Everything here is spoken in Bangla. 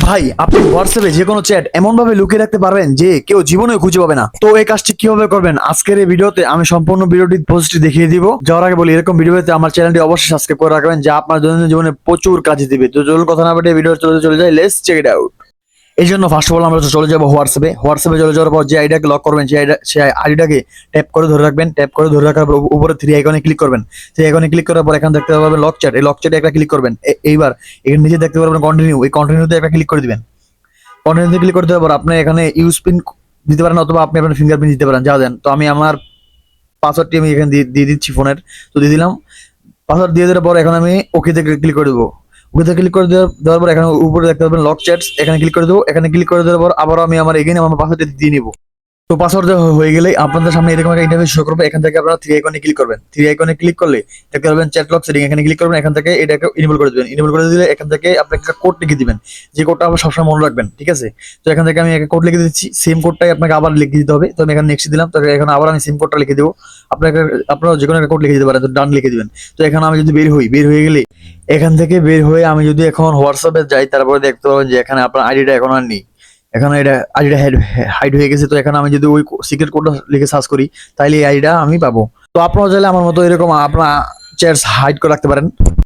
ভাই, আপনি হোয়াটসঅ্যাপে যে কোনো চ্যাট এমন ভাবে লুকিয়ে রাখতে পারবেন যে কেউ জীবনে খুঁজে পাবে না। তো এই কাজটি কিভাবে করবেন আজকের এই ভিডিওতে আমি সম্পূর্ণ ভিডিওটি পোস্টটি দেখিয়ে দিব। যাওয়ার আগে বলি, এরকম ভিডিও পেতে আমার চ্যানেলটি অবশ্যই সাবস্ক্রাইব করে রাখবেন, যা আপনার দৈনন্দিন জীবনে প্রচুর কাজে দিবে। তো চলুন কথা না বাড়িয়ে ভিডিও চলে যায়, লেটস চেক ইট আউট। এই জন্য ফার্স্ট অফ অল আমরা চলে যাবো হোয়াটসঅ্যাপে চলে যাওয়ার পর যে আইডিটাকে লক করবেন সেই আইডিটাকে ট্যাপ করে ধরে রাখবেন। ট্যাপ করে ধরে রাখার পর উপরে থ্রি আইকনে ক্লিক করবেন। সেই আইকনে ক্লিক করার পর এখানে দেখতে পাবেন লক চ্যাট, এই লক চ্যাটে একটা ক্লিক করবেন। এইবার এখানে নিচে দেখতে পারবেন কন্টিনিউ, এই কন্টিনিউতে একটা ক্লিক করে দিবেন। কন্টিনিউতে ক্লিক করতে পারবেন। আপনি এখানে ইউজ পিন দিতে পারেন অথবা আপনি আপনার ফিঙ্গারপ্রিন্ট দিতে পারেন, যা দেন। তো আমি আমার পাসওয়ার্ডটি আমি এখানে দিয়ে দিচ্ছি ফোনের। তো দিয়ে দিলাম। পাসওয়ার্ড দিয়ে দেওয়ার পর এখন আমি ওকেতে ক্লিক করে দেবো। ওকেতে ক্লিক করে দেওয়ার পর এখানে উপরে দেখতে পাবেন লক চ্যাটস, এখানে ক্লিক করে দেবো। এখানে ক্লিক করে দেওয়ার পর আবার আমি আমার এগেইন আমার পাসওয়ার্ডটি দিয়ে নিব। তো পাসওয়ার্ড হয়ে গেলে আপনাদের সামনে এরকম একটা ইন্টারফেস শো করবে। এখান থেকে আপনারা থ্রি আইকনে ক্লিক করবেন। থ্রি আইকনে ক্লিক করলে দেখতে পারবেন চ্যাট লক সেটিং, এখানে ক্লিক করবেন। এখান থেকে এটাকে ইনেবল করে দিবেন। ইনেবল করে দিলে এখান থেকে আপনি একটা কোড লিখে দিবেন, যে কোডটা আবার সবসময় মনে রাখবেন, ঠিক আছে? তো এখান থেকে আমি একটা কোড লিখে দিচ্ছি, সেম কোডটাই আপনাকে আবার লিখে দিতে হবে। তো আমি এখানে নেক্সট দিলাম। তো এখানে আবার আমি সেম কোডটা লিখে দেবো। আপনাকে আপনারা যে কোনো একটা কোড লিখে দিতে পারেন, তো ডান লিখে দিবেন। তো এখানে আমি যদি বের হয়ে গেলে এখান থেকে বের হয়ে আমি যদি এখন হোয়াটসঅ্যাপে যাই, তারপরে দেখতে পাবেন যে এখানে আপনার আইডিটা এখন আর নেই। এখানে এটা আইডিটা হাইড হয়ে গেছে। তো এখানে আমি যদি ওই সিক্রেট কোডটা লিখে সার্চ করি, তাইলে এই আইডিটা আমি পাবো। তো আপনারা চাইলে আমার মতো এরকম আপনার চ্যাটস হাইড করে রাখতে পারেন।